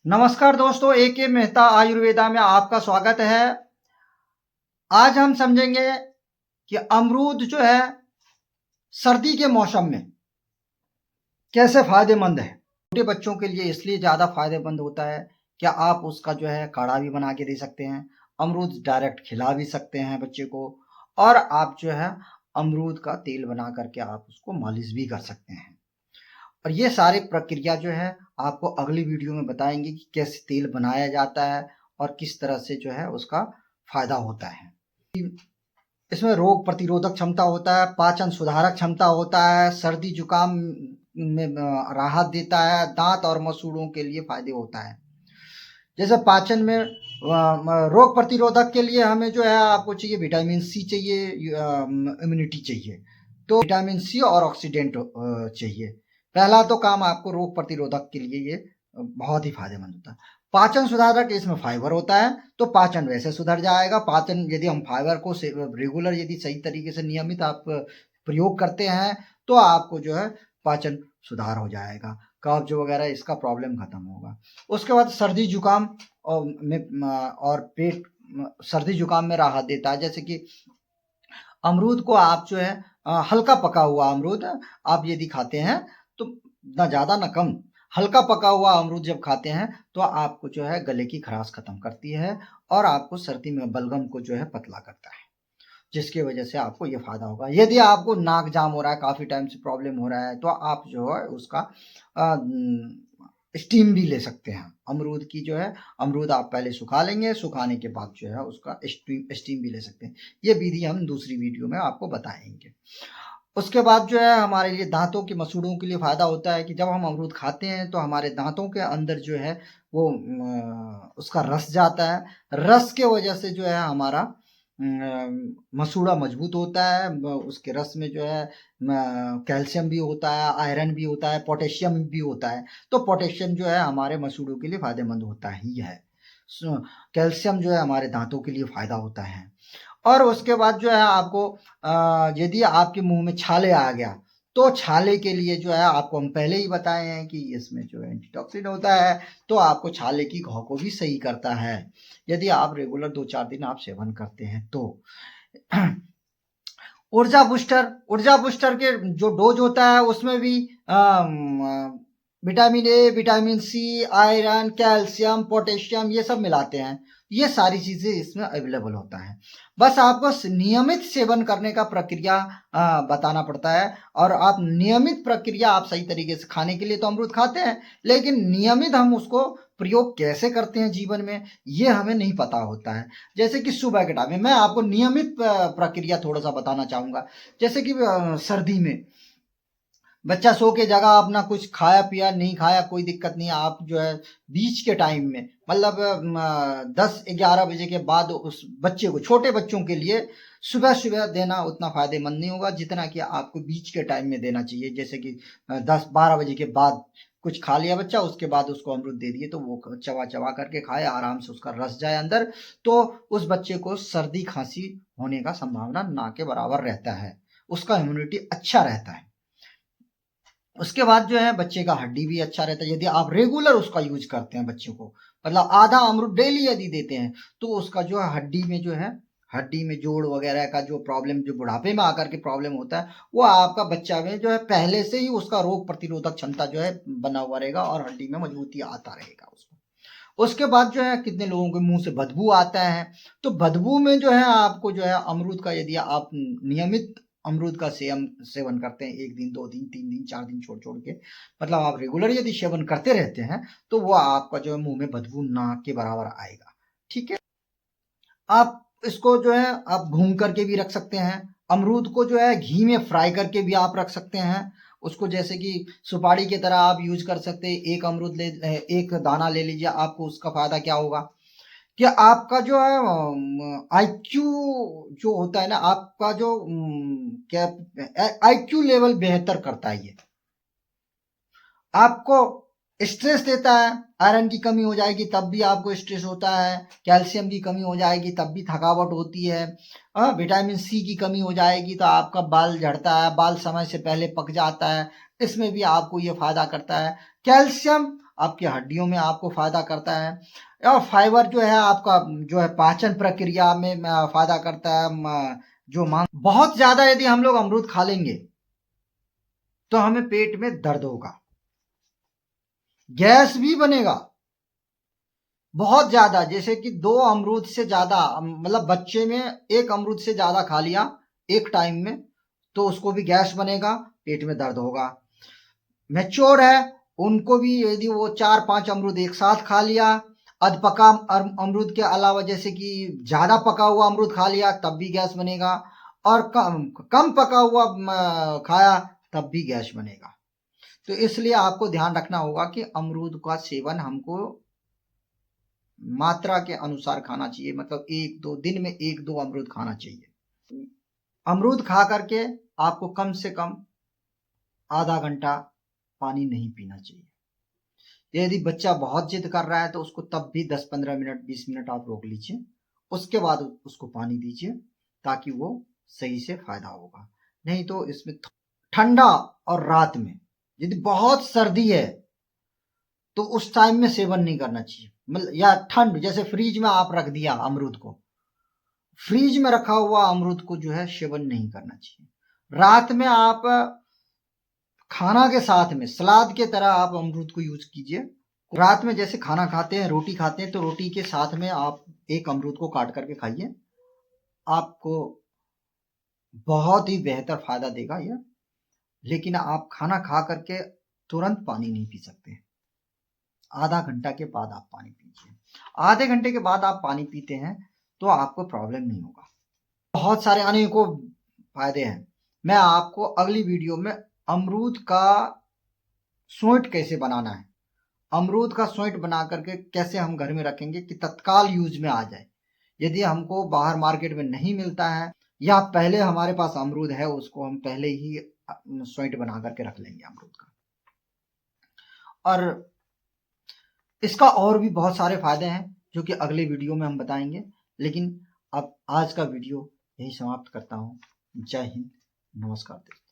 नमस्कार दोस्तों, ए.के. मेहता आयुर्वेदा में आपका स्वागत है। आज हम समझेंगे कि अमरूद जो है सर्दी के मौसम में कैसे फायदेमंद है। छोटे बच्चों के लिए इसलिए ज़्यादा फायदेमंद होता है कि आप उसका जो है काढ़ा भी बना के दे सकते हैं, अमरूद डायरेक्ट खिला भी सकते हैं बच्चे को, और आप जो है अमरूद का तेल बना करके आप उसको मालिश भी कर सकते हैं। और ये सारी प्रक्रिया जो है आपको अगली वीडियो में बताएंगे कि कैसे तेल बनाया जाता है और किस तरह से जो है उसका फायदा होता है। इसमें रोग प्रतिरोधक क्षमता होता है, पाचन सुधारक क्षमता होता है, सर्दी जुकाम में राहत देता है, दांत और मसूड़ों के लिए फायदे होता है। जैसे पाचन में रोग प्रतिरोधक के लिए हमें जो है आपको चाहिए विटामिन सी, चाहिए इम्यूनिटी चाहिए। तो विटामिन सी और ऑक्सीडेंट चाहिए। पहला तो काम आपको रोग प्रतिरोधक के लिए ये बहुत ही फायदेमंद होता है। पाचन सुधारक, इसमें फाइबर होता है तो पाचन वैसे सुधर जाएगा। पाचन यदि हम फाइबर को रेगुलर यदि सही तरीके से नियमित आप प्रयोग करते हैं तो आपको जो है पाचन सुधार हो जाएगा, कब्ज वगैरह इसका प्रॉब्लम खत्म होगा। उसके बाद सर्दी जुकाम और पेट, सर्दी जुकाम में राहत देता है। जैसे कि अमरूद को आप जो है हल्का पका हुआ अमरूद आप यदि खाते हैं तो ना ज़्यादा ना कम, हल्का पका हुआ अमरूद जब खाते हैं तो आपको जो है गले की खराश खत्म करती है और आपको सर्दी में बलगम को जो है पतला करता है, जिसकी वजह से आपको ये फायदा होगा। यदि आपको नाक जाम हो रहा है, काफी टाइम से प्रॉब्लम हो रहा है, तो आप जो है उसका स्टीम भी ले सकते हैं। अमरूद की जो है, अमरूद आप पहले सुखा लेंगे, सुखाने के बाद जो है उसका स्टीम भी ले सकते हैं। ये विधि हम दूसरी वीडियो में आपको बताएंगे। उसके बाद जो है हमारे लिए दांतों के मसूड़ों के लिए फायदा होता है कि जब हम अमरूद खाते हैं तो हमारे दांतों के अंदर जो है वो उसका रस जाता है। रस के वजह से जो है हमारा मसूड़ा मजबूत होता है। उसके रस में जो है कैल्शियम भी होता है, आयरन भी होता है, पोटेशियम भी होता है। तो पोटेशियम जो है हमारे मसूड़ों के लिए फायदेमंद होता ही है। कैल्शियम जो है हमारे दांतों के लिए फायदा होता है। और उसके बाद जो है आपको यदि आपके मुंह में छाले आ गया तो छाले के लिए जो है आपको हम पहले ही बताए हैं कि इसमें जो एंटीटॉक्सिन होता है, तो आपको छाले की घाव को भी सही करता है यदि आप रेगुलर 2-4 दिन आप सेवन करते हैं तो। ऊर्जा बूस्टर के जो डोज होता है उसमें भी vitamin A, vitamin C, iron, calcium, potassium ये सब मिलाते हैं। ये सारी चीजें इसमें अवेलेबल होता है। बस आपको नियमित सेवन करने का प्रक्रिया बताना पड़ता है। और आप नियमित प्रक्रिया आप सही तरीके से, खाने के लिए तो अमरूद खाते हैं लेकिन नियमित हम उसको प्रयोग कैसे करते हैं जीवन में ये हमें नहीं पता होता है। जैसे कि सुबह के टाइम में मैं आपको नियमित प्रक्रिया थोड़ा सा बताना चाहूंगा। जैसे कि सर्दी में बच्चा सो के जगह अपना कुछ खाया पिया नहीं खाया कोई दिक्कत नहीं, आप जो है बीच के टाइम में मतलब 10-11 बजे के बाद उस बच्चे को, छोटे बच्चों के लिए सुबह सुबह देना उतना फायदेमंद नहीं होगा जितना कि आपको बीच के टाइम में देना चाहिए। जैसे कि 10-12 बजे के बाद कुछ खा लिया बच्चा, उसके बाद उसको अमरूद दे दिए तो वो चबा चबा करके खाए, आराम से उसका रस जाए अंदर, तो उस बच्चे को सर्दी खांसी होने का संभावना ना के बराबर रहता है, उसका इम्यूनिटी अच्छा रहता है। उसके बाद जो है बच्चे का हड्डी भी अच्छा रहता है। यदि आप रेगुलर उसका यूज करते हैं बच्चों को, मतलब आधा अमरूद डेली यदि देते हैं तो उसका जो है हड्डी में जो है, हड्डी में जोड़ वगैरह का जो प्रॉब्लम, जो बुढ़ापे में आकर के प्रॉब्लम होता है, वो आपका बच्चा में जो है पहले से ही उसका रोग प्रतिरोधक क्षमता जो है बना हुआ रहेगा और हड्डी में मजबूती आता रहेगा उसको। उसके बाद जो है कितने लोगों के मुंह से बदबू आता है, तो बदबू में जो है आपको जो है अमरूद का, यदि आप नियमित अमरूद का सेवन करते हैं, 1 दिन 2 दिन 3 दिन 4 दिन छोड़ छोड़ के, मतलब आप रेगुलर यदि सेवन करते रहते हैं तो वो आपका जो है मुंह में बदबू ना के बराबर आएगा। ठीक है। आप इसको जो है आप भून करके भी रख सकते हैं। अमरूद को जो है घी में फ्राई करके भी आप रख सकते हैं उसको, जैसे कि सुपारी की तरह आप यूज कर सकते हैं। एक अमरूद ले, एक दाना ले लीजिए, आपको उसका फायदा क्या होगा कि आपका जो है आईक्यू जो होता है ना, आपका जो क्या आईक्यू लेवल बेहतर करता है ये। आपको स्ट्रेस देता है, आयरन की कमी हो जाएगी तब भी आपको स्ट्रेस होता है, कैल्शियम की कमी हो जाएगी तब भी थकावट होती है, विटामिन सी की कमी हो जाएगी तो आपका बाल झड़ता है, बाल समय से पहले पक जाता है, इसमें भी आपको ये फायदा करता है। कैल्शियम आपकी हड्डियों में आपको फायदा करता है। और फाइबर जो है आपका जो है पाचन प्रक्रिया में फायदा करता है। जो मांस बहुत ज्यादा यदि हम लोग अमरूद खा लेंगे तो हमें पेट में दर्द होगा, गैस भी बनेगा बहुत ज्यादा। जैसे कि 2 अमरूद से ज्यादा, मतलब बच्चे में 1 अमरूद से ज्यादा खा लिया एक टाइम में तो उसको भी गैस बनेगा, पेट में दर्द होगा। मैच्योर है उनको भी यदि वो 4-5 अमरूद एक साथ खा लिया, अधपका अमरूद के अलावा जैसे कि ज्यादा पका हुआ अमरूद खा लिया तब भी गैस बनेगा, और कम पका हुआ खाया तब भी गैस बनेगा। तो इसलिए आपको ध्यान रखना होगा कि अमरूद का सेवन हमको मात्रा के अनुसार खाना चाहिए, मतलब 1-2 दिन में 1-2 अमरूद खाना चाहिए। अमरूद खा करके आपको कम से कम आधा घंटा पानी नहीं पीना चाहिए। यदि बच्चा बहुत जिद कर रहा है तो उसको तब भी 10-15 मिनट 20 मिनट आप रोक लीजिए, उसके बाद उसको पानी दीजिए ताकि वो सही से फायदा होगा। नहीं तो इसमें ठंडा और रात में यदि बहुत सर्दी है तो उस टाइम में सेवन नहीं करना चाहिए। मतलब या ठंड, जैसे फ्रीज में आप रख दिया अमरूद को, फ्रीज में रखा हुआ अमरूद को जो है सेवन नहीं करना चाहिए। रात में आप खाना के साथ में सलाद के तरह आप अमरूद को यूज कीजिए। रात में जैसे खाना खाते हैं, रोटी खाते हैं, तो रोटी के साथ में आप एक अमरूद को काट करके खाइए, आपको बहुत ही बेहतर फायदा देगा यह। लेकिन आप खाना खा करके तुरंत पानी नहीं पी सकते, आधा घंटा के बाद आप पानी पीजिए। आधे घंटे के बाद आप पानी पीते हैं तो आपको प्रॉब्लम नहीं होगा। बहुत सारे अनेकों फायदे हैं। मैं आपको अगली वीडियो में अमरूद का सोंठ कैसे बनाना है, अमरूद का सोंठ बना करके कैसे हम घर में रखेंगे कि तत्काल यूज में आ जाए। यदि हमको बाहर मार्केट में नहीं मिलता है या पहले हमारे पास अमरूद है, उसको हम पहले ही सोंठ बना करके रख लेंगे अमरूद का। और इसका और भी बहुत सारे फायदे हैं जो कि अगले वीडियो में हम बताएंगे। लेकिन अब आज का वीडियो यही समाप्त करता हूँ। जय हिंद, नमस्कार दोस्तों।